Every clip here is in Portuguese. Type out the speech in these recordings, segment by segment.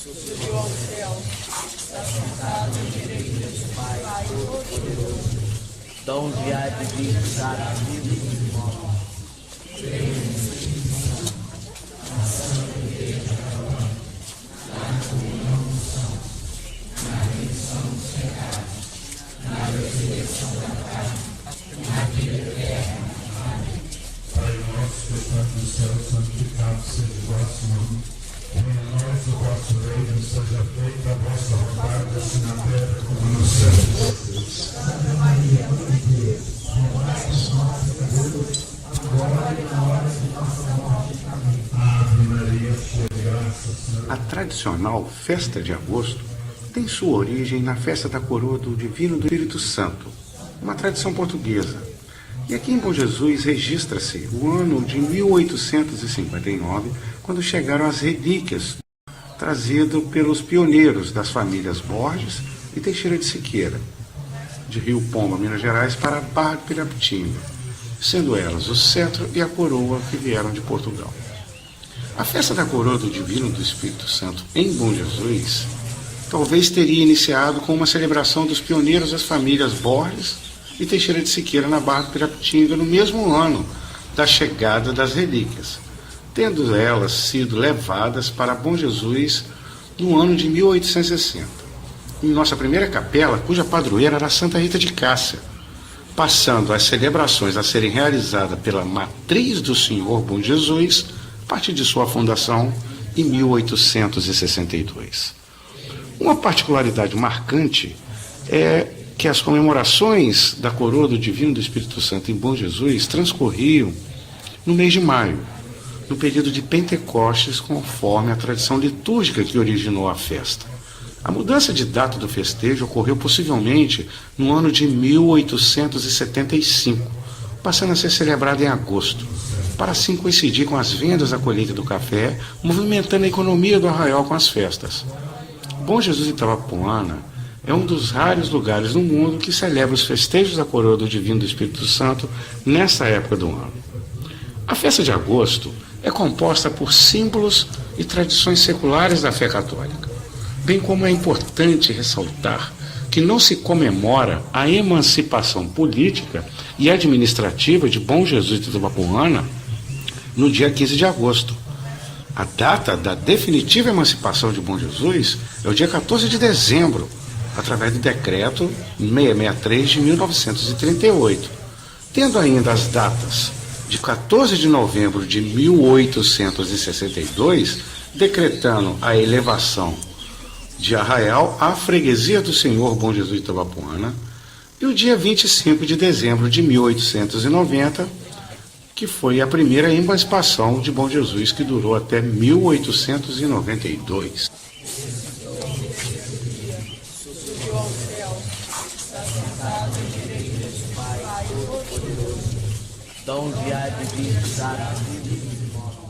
Subiu ao céu, está sentado à direita do Pai Todo-Poderoso, donde há de visitar a vida dos mortos. Pai nosso que estás no céu, santificado seja o vosso nome. Venha a nós o vosso reino, seja feita a vossa vontade, assim na terra como no céu. Santa Maria, Mãe de Deus, rogai-nos nós, pecadores, agora e na hora de nossa morte. Amém. Ave Maria, cheia de graça, Senhor. A tradicional festa de agosto tem sua origem na festa da coroa do Divino do Espírito Santo, uma tradição portuguesa. E aqui em Bom Jesus registra-se o ano de 1859, quando chegaram as relíquias trazidas pelos pioneiros das famílias Borges e Teixeira de Siqueira, de Rio Pomba, Minas Gerais, para Barra de Pirapitinga, sendo elas o cetro e a coroa que vieram de Portugal. A festa da coroa do Divino do Espírito Santo em Bom Jesus talvez teria iniciado com uma celebração dos pioneiros das famílias Borges e Teixeira de Siqueira na Barra de Pirapitinga no mesmo ano da chegada das relíquias, tendo elas sido levadas para Bom Jesus no ano de 1860. Em nossa primeira capela, cuja padroeira era Santa Rita de Cássia, passando as celebrações a serem realizadas pela matriz do Senhor Bom Jesus a partir de sua fundação em 1862. Uma particularidade marcante é que as comemorações da coroa do Divino do Espírito Santo em Bom Jesus transcorriam no mês de maio, no período de Pentecostes, conforme a tradição litúrgica que originou a festa. A mudança de data do festejo ocorreu possivelmente no ano de 1875, passando a ser celebrada em agosto, para assim coincidir com as vendas da colheita do café, movimentando a economia do arraial com as festas. Bom Jesus de Itabapoana é um dos raros lugares no mundo que celebra os festejos da coroa do Divino do Espírito Santo nessa época do ano. A festa de agosto é composta por símbolos e tradições seculares da fé católica, bem como é importante ressaltar que não se comemora a emancipação política e administrativa de Bom Jesus de Itabapoana no dia 15 de agosto. A data da definitiva emancipação de Bom Jesus é o dia 14 de dezembro, através do decreto 663 de 1938, tendo ainda as datas de 14 de novembro de 1862, decretando a elevação de Arraial à freguesia do Senhor Bom Jesus de Itabapoana, e o dia 25 de dezembro de 1890, que foi a primeira emancipação de Bom Jesus, que durou até 1892. Subiu ao céu, está sentado à direita do Pai Todo-Poderoso, donde há de visitar a vida dos mortos.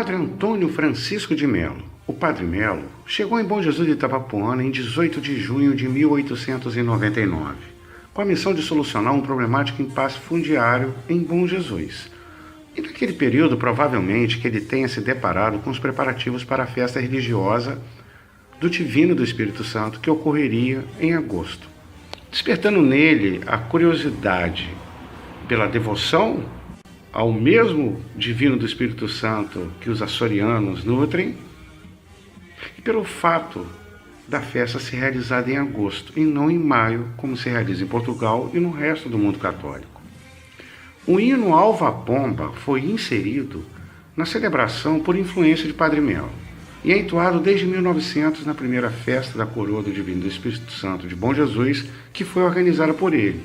Padre Antônio Francisco de Melo, o Padre Melo, chegou em Bom Jesus de Itabapoana em 18 de junho de 1899, com a missão de solucionar um problemático impasse fundiário em Bom Jesus. E naquele período, provavelmente, que ele tenha se deparado com os preparativos para a festa religiosa do Divino do Espírito Santo que ocorreria em agosto, despertando nele a curiosidade pela devoção ao mesmo Divino do Espírito Santo que os açorianos nutrem e pelo fato da festa ser realizada em agosto e não em maio, como se realiza em Portugal e no resto do mundo católico. O hino Alva Pomba foi inserido na celebração por influência de Padre Melo e é entoado desde 1900 na primeira festa da Coroa do Divino do Espírito Santo de Bom Jesus, que foi organizada por ele,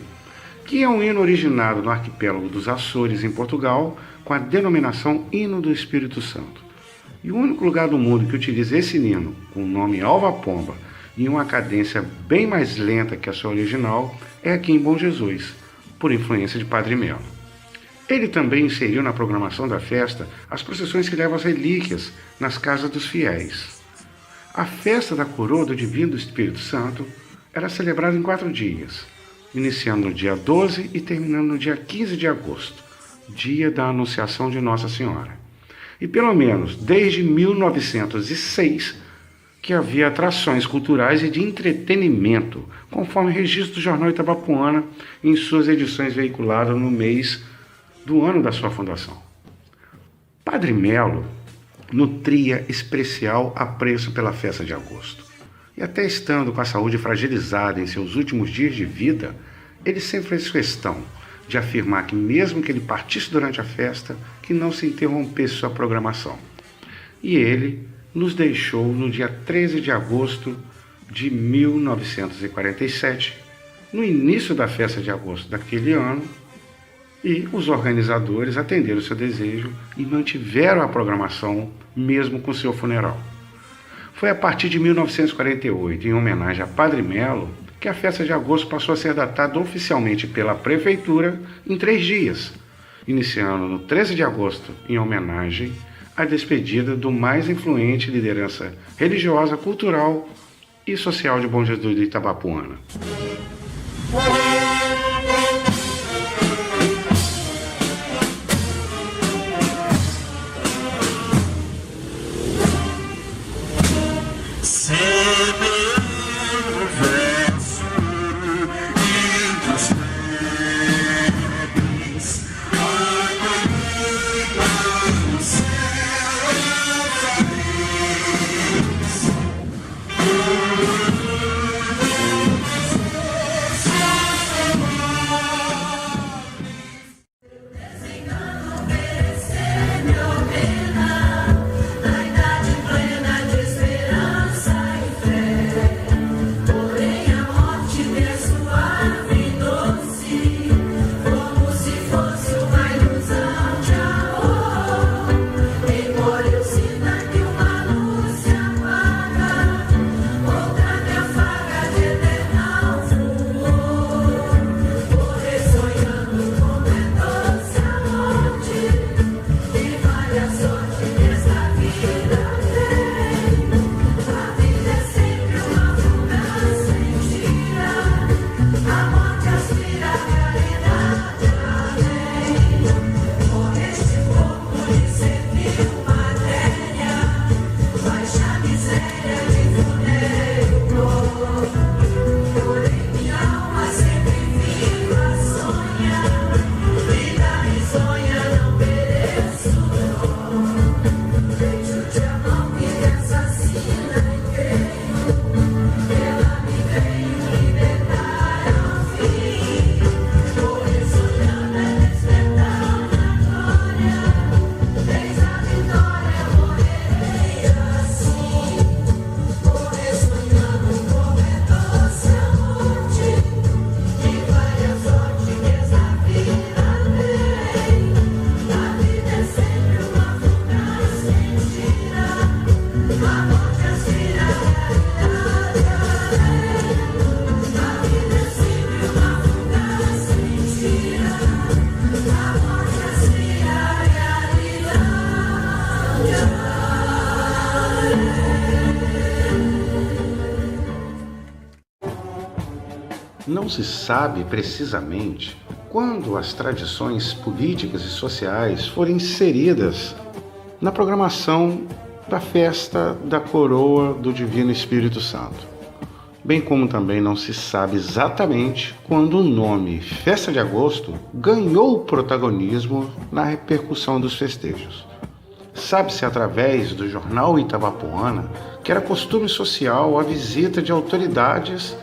que é um hino originado no arquipélago dos Açores, em Portugal, com a denominação Hino do Espírito Santo. E o único lugar do mundo que utiliza esse hino, com o nome Alva Pomba, em uma cadência bem mais lenta que a sua original, é aqui em Bom Jesus, por influência de Padre Melo. Ele também inseriu na programação da festa as procissões que levam as relíquias nas casas dos fiéis. A festa da Coroa do Divino do Espírito Santo era celebrada em 4 dias, iniciando no dia 12 e terminando no dia 15 de agosto, dia da Anunciação de Nossa Senhora. E pelo menos desde 1906 que havia atrações culturais e de entretenimento, conforme registro do jornal Itabapoana em suas edições veiculadas no mês do ano da sua fundação. Padre Melo nutria especial apreço pela festa de agosto. E até estando com a saúde fragilizada em seus últimos dias de vida, ele sempre fez questão de afirmar que mesmo que ele partisse durante a festa, que não se interrompesse sua programação. E ele nos deixou no dia 13 de agosto de 1947, no início da festa de agosto daquele ano, e os organizadores atenderam seu desejo e mantiveram a programação mesmo com seu funeral. Foi a partir de 1948, em homenagem a Padre Melo, que a festa de agosto passou a ser datada oficialmente pela Prefeitura em 3 dias, iniciando no 13 de agosto, em homenagem à despedida do mais influente liderança religiosa, cultural e social de Bom Jesus do Itabapoana. Não se sabe precisamente quando as tradições políticas e sociais foram inseridas na programação da festa da coroa do Divino Espírito Santo, bem como também não se sabe exatamente quando o nome Festa de Agosto ganhou protagonismo na repercussão dos festejos. Sabe-se através do jornal Itabapoana que era costume social a visita de autoridades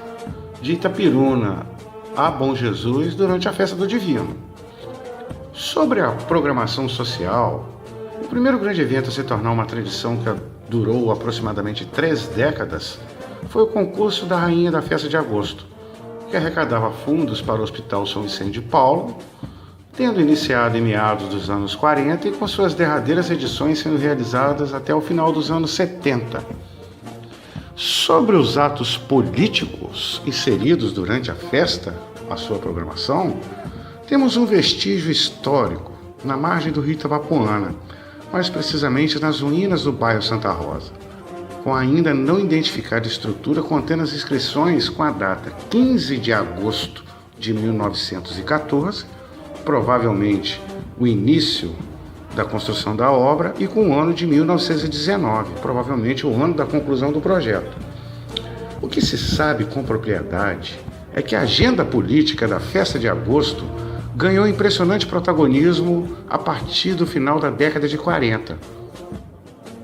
de Itapiruna a Bom Jesus durante a festa do Divino. Sobre a programação social, o primeiro grande evento a se tornar uma tradição que durou aproximadamente 3 décadas foi o concurso da Rainha da Festa de Agosto, que arrecadava fundos para o Hospital São Vicente de Paulo, tendo iniciado em meados dos anos 40 e com suas derradeiras edições sendo realizadas até o final dos anos 70. Sobre os atos políticos inseridos durante a festa, a sua programação, temos um vestígio histórico na margem do rio Itabapoana, mais precisamente nas ruínas do bairro Santa Rosa, com a ainda não identificada estrutura contendo as inscrições com a data 15 de agosto de 1914, provavelmente o início da construção da obra, e com o ano de 1919, provavelmente o ano da conclusão do projeto. O que se sabe com propriedade é que a agenda política da Festa de Agosto ganhou impressionante protagonismo a partir do final da década de 40,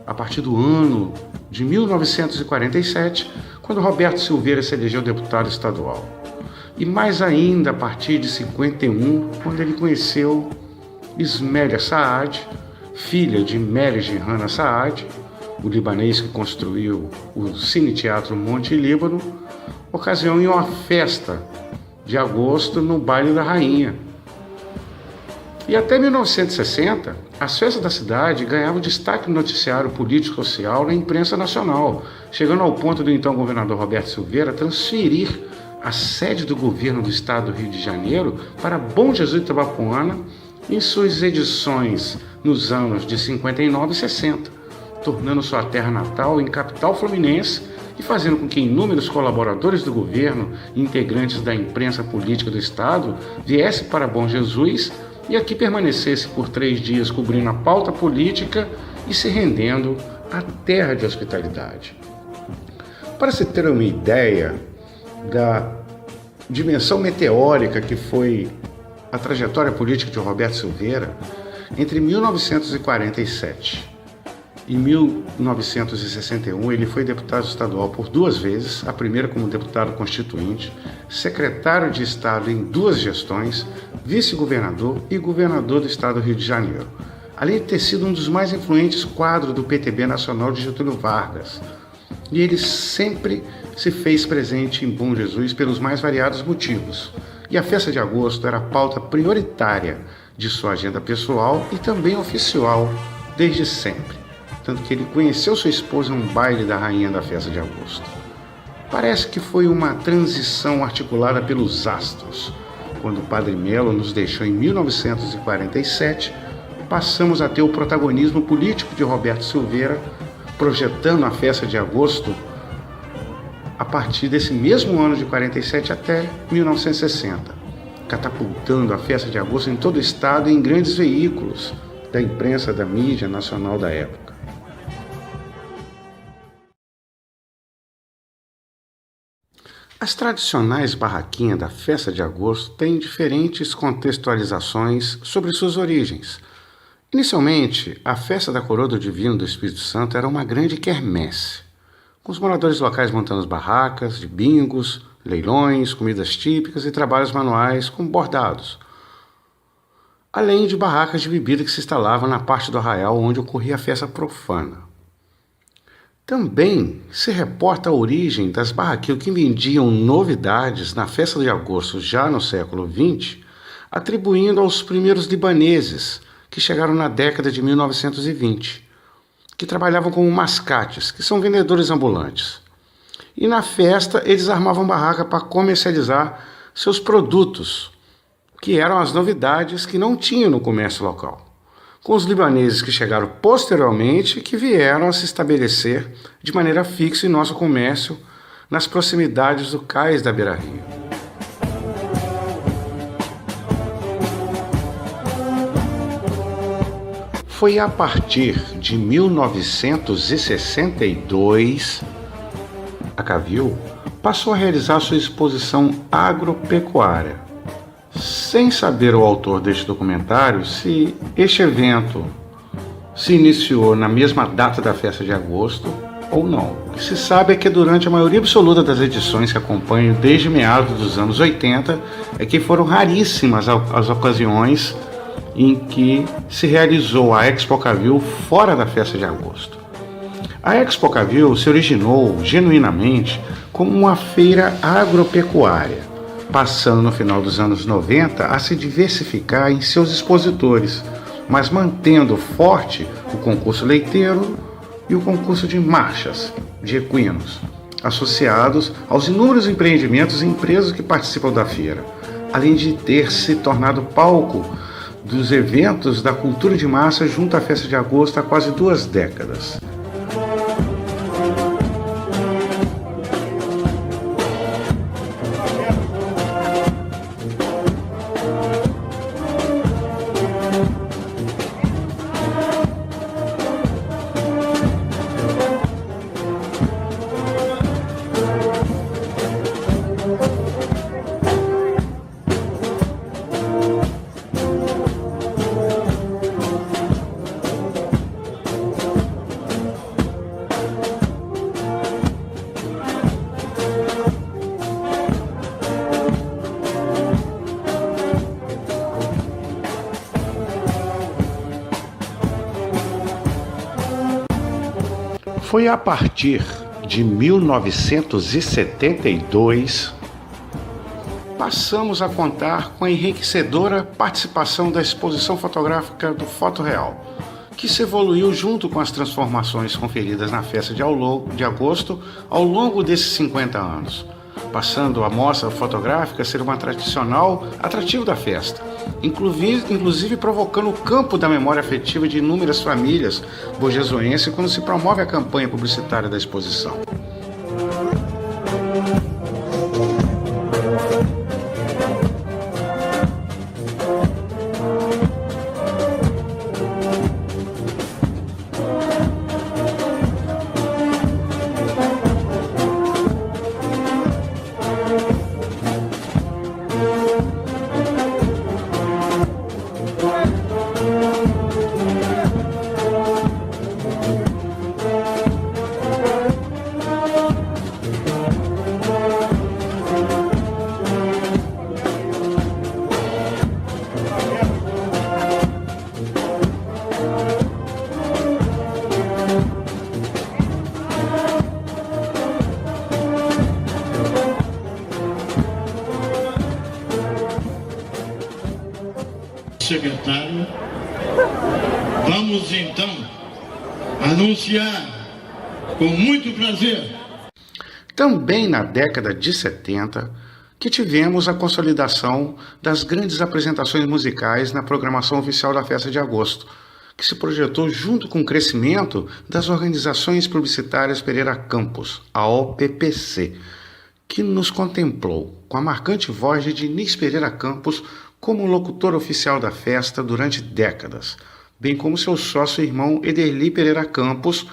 a partir do ano de 1947, quando Roberto Silveira se elegeu deputado estadual. E mais ainda a partir de 51, quando ele conheceu Ismélia Saad, filha de Mary Hanna Saad, o libanês que construiu o Cine Teatro Monte Líbano, ocasião em uma festa de agosto no Baile da Rainha. E até 1960, as festas da cidade ganhavam destaque no noticiário político-social na imprensa nacional, chegando ao ponto do então governador Roberto Silveira transferir a sede do governo do estado do Rio de Janeiro para Bom Jesus Itabapoana em suas edições nos anos de 59 e 60, tornando sua terra natal em capital fluminense e fazendo com que inúmeros colaboradores do governo e integrantes da imprensa política do estado viessem para Bom Jesus e aqui permanecesse por 3 dias cobrindo a pauta política e se rendendo à terra de hospitalidade. Para se ter uma ideia da dimensão meteórica que foi a trajetória política de Roberto Silveira, entre 1947 e 1961 ele foi deputado estadual por 2 vezes, a primeira como deputado constituinte, secretário de Estado em 2 gestões, vice-governador e governador do estado do Rio de Janeiro, além de ter sido um dos mais influentes quadros do PTB nacional de Getúlio Vargas. E ele sempre se fez presente em Bom Jesus pelos mais variados motivos. E a festa de agosto era a pauta prioritária de sua agenda pessoal e também oficial desde sempre. Tanto que ele conheceu sua esposa em um baile da Rainha da Festa de Agosto. Parece que foi uma transição articulada pelos astros. Quando o Padre Melo nos deixou em 1947, passamos a ter o protagonismo político de Roberto Silveira, projetando a Festa de Agosto a partir desse mesmo ano de 47 até 1960, catapultando a Festa de Agosto em todo o estado e em grandes veículos da imprensa da mídia nacional da época. As tradicionais barraquinhas da Festa de Agosto têm diferentes contextualizações sobre suas origens. Inicialmente, a Festa da Coroa do Divino do Espírito Santo era uma grande quermesse, com os moradores locais montando barracas de bingos, leilões, comidas típicas e trabalhos manuais como bordados, além de barracas de bebida que se instalavam na parte do arraial onde ocorria a festa profana. Também se reporta a origem das barraquinhas que vendiam novidades na Festa de Agosto já no século XX, atribuindo aos primeiros libaneses que chegaram na década de 1920, que trabalhavam como mascates, que são vendedores ambulantes. E na festa eles armavam barraca para comercializar seus produtos, que eram as novidades que não tinham no comércio local, com os libaneses que chegaram posteriormente e que vieram a se estabelecer de maneira fixa em nosso comércio nas proximidades do cais da Beira-Rio. Foi a partir de 1962, a Cavil passou a realizar sua exposição agropecuária. Sem saber o autor deste documentário se este evento se iniciou na mesma data da festa de agosto ou não. O que se sabe é que durante a maioria absoluta das edições que acompanho desde meados dos anos 80, é que foram raríssimas as ocasiões em que se realizou a Expo Cavil fora da festa de agosto. A Expo Cavil se originou genuinamente como uma feira agropecuária, passando no final dos anos 90 a se diversificar em seus expositores, mas mantendo forte o concurso leiteiro e o concurso de marchas de equinos, associados aos inúmeros empreendimentos e empresas que participam da feira, além de ter se tornado palco dos eventos da cultura de massa junto à festa de agosto há quase 2 décadas. Foi a partir de 1972, passamos a contar com a enriquecedora participação da exposição fotográfica do Foto Real, que se evoluiu junto com as transformações conferidas na festa de agosto ao longo desses 50 anos, passando a mostra fotográfica a ser uma tradicional atrativo da festa, inclusive provocando o campo da memória afetiva de inúmeras famílias borgesoenses quando se promove a campanha publicitária da exposição. Secretário, vamos então anunciar com muito prazer. Também na década de 70, que tivemos a consolidação das grandes apresentações musicais na programação oficial da festa de agosto, que se projetou junto com o crescimento das organizações publicitárias Pereira Campos, a OPPC, que nos contemplou com a marcante voz de Diniz Pereira Campos como locutor oficial da festa durante décadas, bem como seu sócio e irmão Ederli Pereira Campos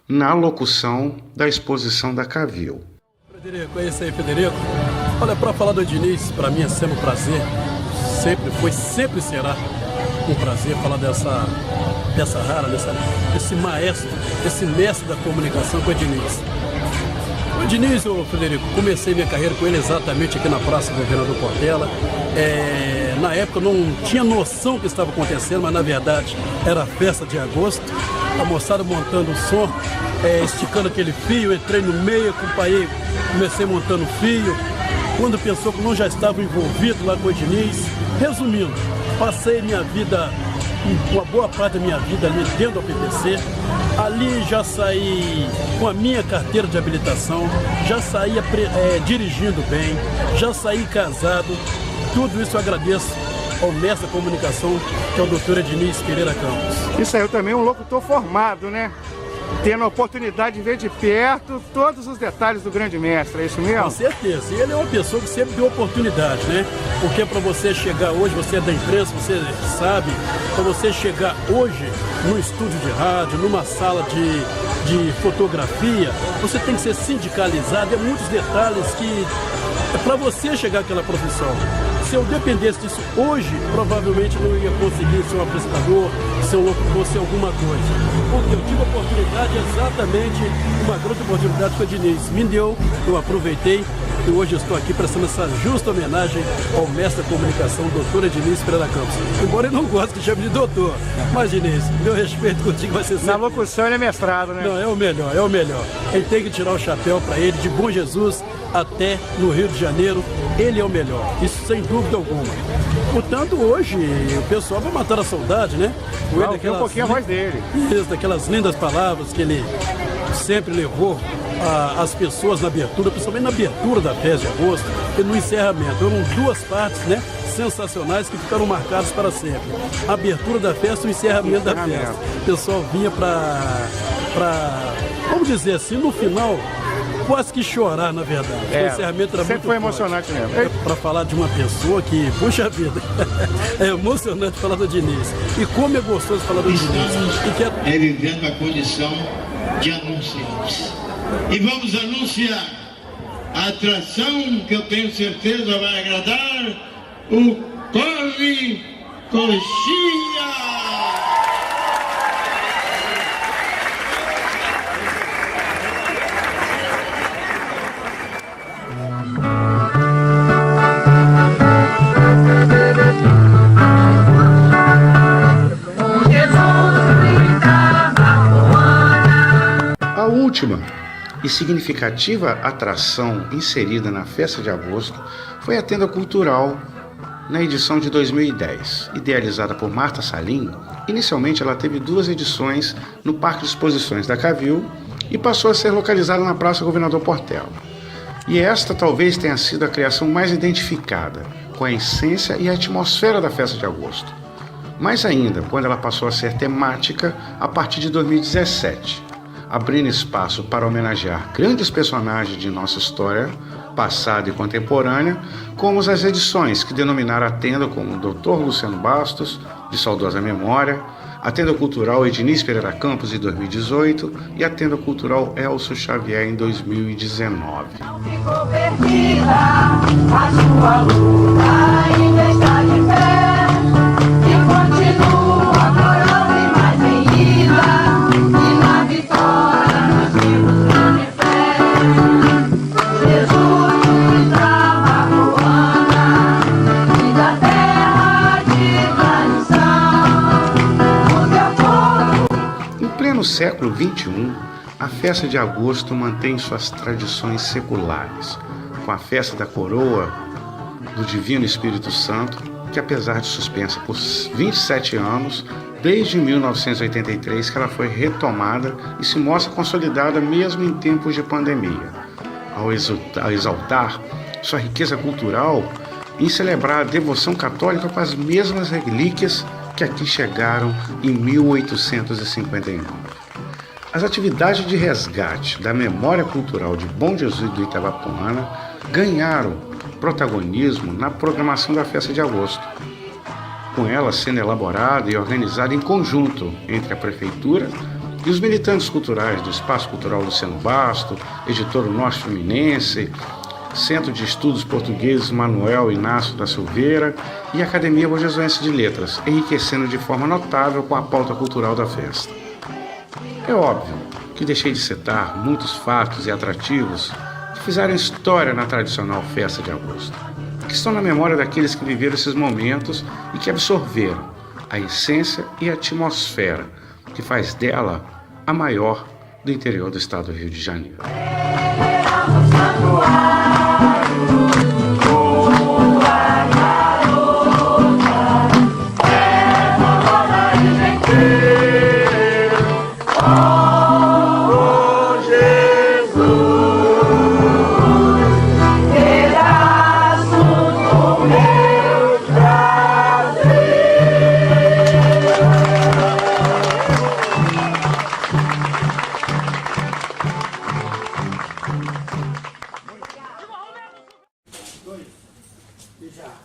na locução da exposição da Cavil. Frederico, é isso aí, Frederico. Olha, para falar do Diniz, para mim é sempre um prazer, sempre será um prazer falar dessa rara, desse maestro, desse mestre da comunicação com o Diniz. O Diniz, Frederico, comecei minha carreira com ele exatamente aqui na Praça do Governador Portela. Na época eu não tinha noção do que estava acontecendo, mas na verdade era a festa de agosto. A moçada montando o som, esticando aquele fio, entrei no meio, acompanhei, comecei montando o fio. Quando pensou que não já estava envolvido lá com o Diniz, resumindo, passei minha vida, uma boa parte da minha vida ali dentro do PPC. Ali já saí com a minha carteira de habilitação, já saí dirigindo bem, já saí casado. Tudo isso eu agradeço ao mestre da comunicação, que é o Dr. Diniz Pereira Campos. E saiu também um locutor formado, né? tendo a oportunidade de ver de perto todos os detalhes do grande mestre, é isso mesmo? Com certeza. E ele é uma pessoa que sempre deu oportunidade, né? Porque para você chegar hoje, você é da imprensa, você sabe, para você chegar hoje no estúdio de rádio, numa sala de fotografia, você tem que ser sindicalizado, é muitos detalhes que é para você chegar àquela profissão. Se eu dependesse disso hoje, provavelmente não ia conseguir ser um apresentador, ser um locutor, ser alguma coisa. Porque eu tive a oportunidade, exatamente uma grande oportunidade que o Diniz me deu, eu aproveitei e hoje eu estou aqui prestando essa justa homenagem ao mestre da comunicação, doutor Diniz Pereira Campos. Embora eu não goste que chame de doutor, mas Diniz, meu respeito contigo vai ser sempre... Na locução ele é mestrado, né? Não, é o melhor, é o melhor. Ele tem que tirar o chapéu para ele, de Bom Jesus até no Rio de Janeiro, ele é o melhor, isso sem dúvida alguma. Portanto, hoje o pessoal vai matar a saudade, né? Vai ouvir um pouquinho a voz dele. Isso, daquelas lindas palavras que ele sempre levou às pessoas na abertura, principalmente na abertura da festa de agosto e no encerramento. Eram duas partes, né, sensacionais que ficaram marcadas para sempre. A abertura da festa e o encerramento da festa. O pessoal vinha vamos dizer assim, no final, quase que chorar, na verdade. O encerramento era sempre muito foi forte. emocionante mesmo. Para falar de uma pessoa que, puxa vida, é emocionante falar do Diniz. E como é gostoso falar do Diniz. E que é vivendo a condição de anunciantes. E vamos anunciar a atração que eu tenho certeza vai agradar, o Corre Coxinha! A última e significativa atração inserida na festa de agosto foi a tenda cultural na edição de 2010. Idealizada por Marta Salim, inicialmente ela teve 2 edições no Parque de Exposições da Cavil e passou a ser localizada na Praça Governador Portela. E esta talvez tenha sido a criação mais identificada com a essência e a atmosfera da festa de agosto. Mais ainda, quando ela passou a ser temática a partir de 2017. Abrindo espaço para homenagear grandes personagens de nossa história, passada e contemporânea, como as edições que denominaram a tenda como o Dr. Luciano Bastos, de saudosa memória, a tenda cultural Diniz Pereira Campos, de 2018, e a tenda cultural Elcio Xavier, em 2019. Ficou perdida, a sua luta ainda está de pé, e continua corando e mais em ida, e na vitória nós vimos grande fé. Jesus nos dava Ruanda, e da terra de tradição, o teu povo. Em pleno século XXI, a festa de agosto mantém suas tradições seculares, com a festa da coroa do Divino Espírito Santo, que apesar de suspensa por 27 anos, desde 1983 que ela foi retomada e se mostra consolidada mesmo em tempos de pandemia, ao exaltar sua riqueza cultural e celebrar a devoção católica com as mesmas relíquias que aqui chegaram em 1859. As atividades de resgate da memória cultural de Bom Jesus do Itabapoana ganharam protagonismo na programação da festa de agosto, com ela sendo elaborada e organizada em conjunto entre a Prefeitura e os militantes culturais do Espaço Cultural Luciano Basto, Editora Norte Fluminense, Centro de Estudos Portugueses Manuel Inácio da Silveira e Academia Bojesuense de Letras, enriquecendo de forma notável com a pauta cultural da festa. É óbvio que deixei de citar muitos fatos e atrativos que fizeram história na tradicional festa de agosto, que estão na memória daqueles que viveram esses momentos e que absorveram a essência e a atmosfera que faz dela a maior do interior do estado do Rio de Janeiro. 2 e já.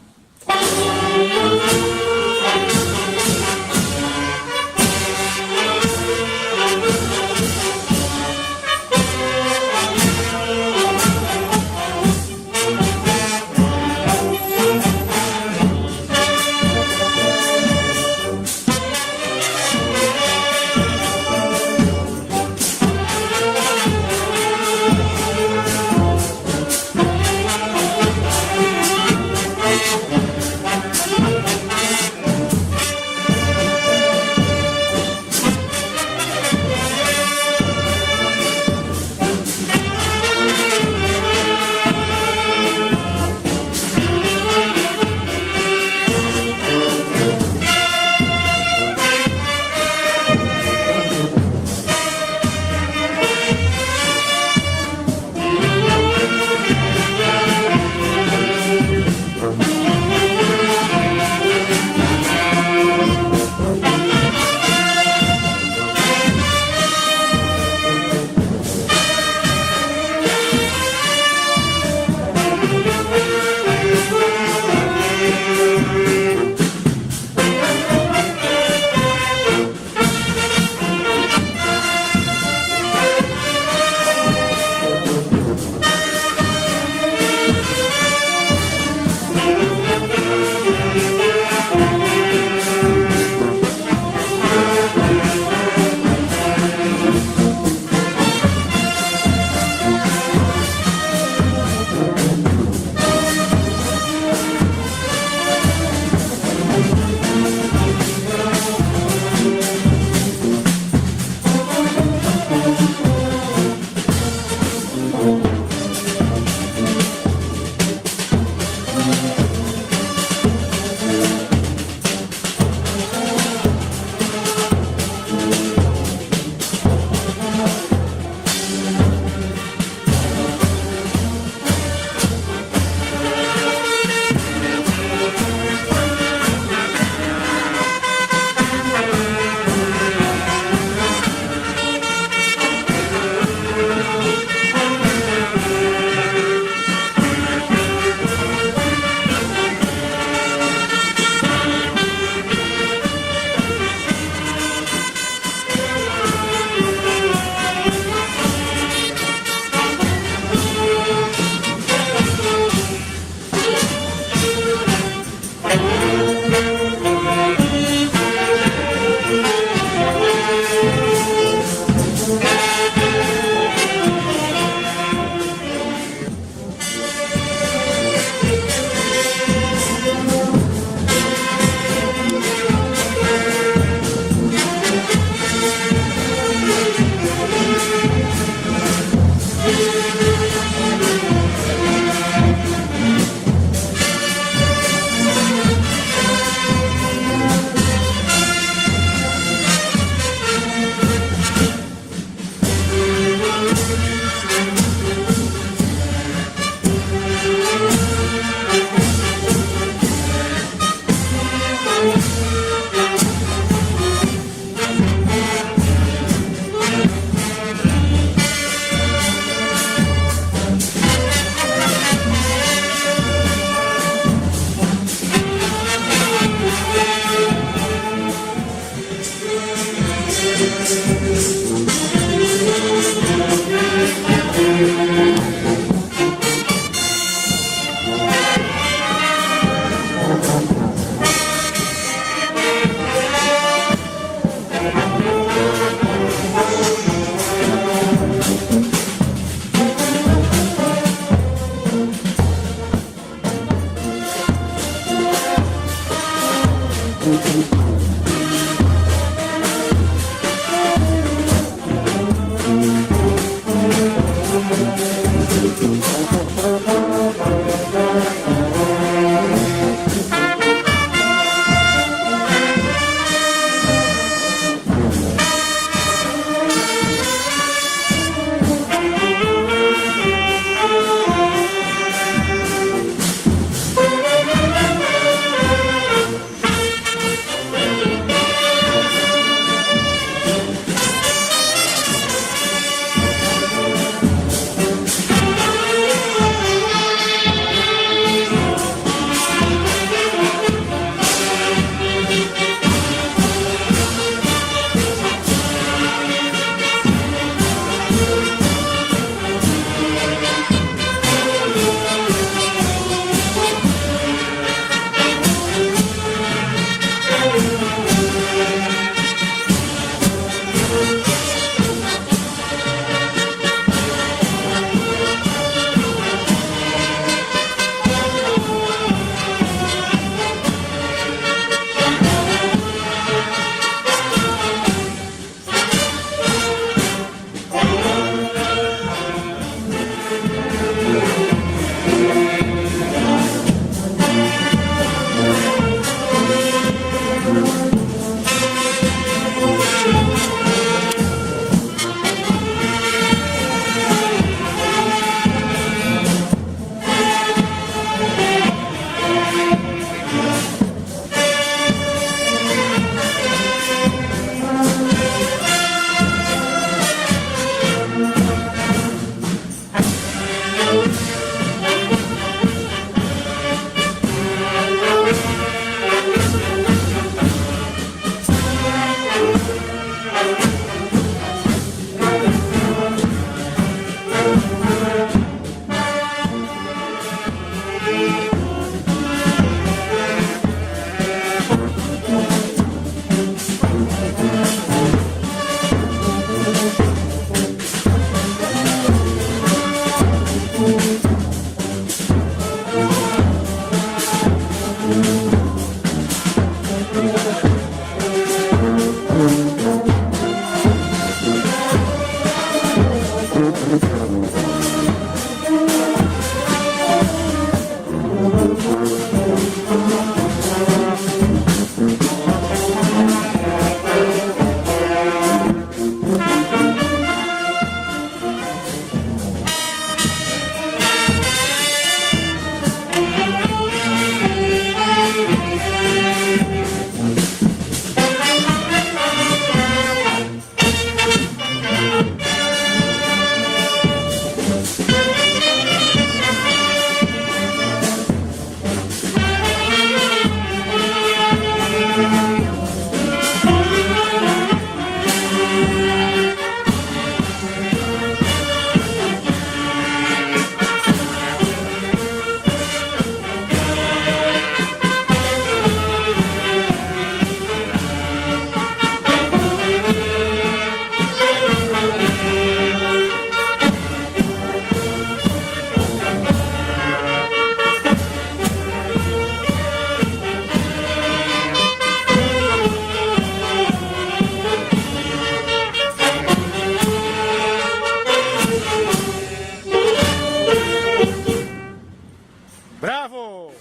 Bravo!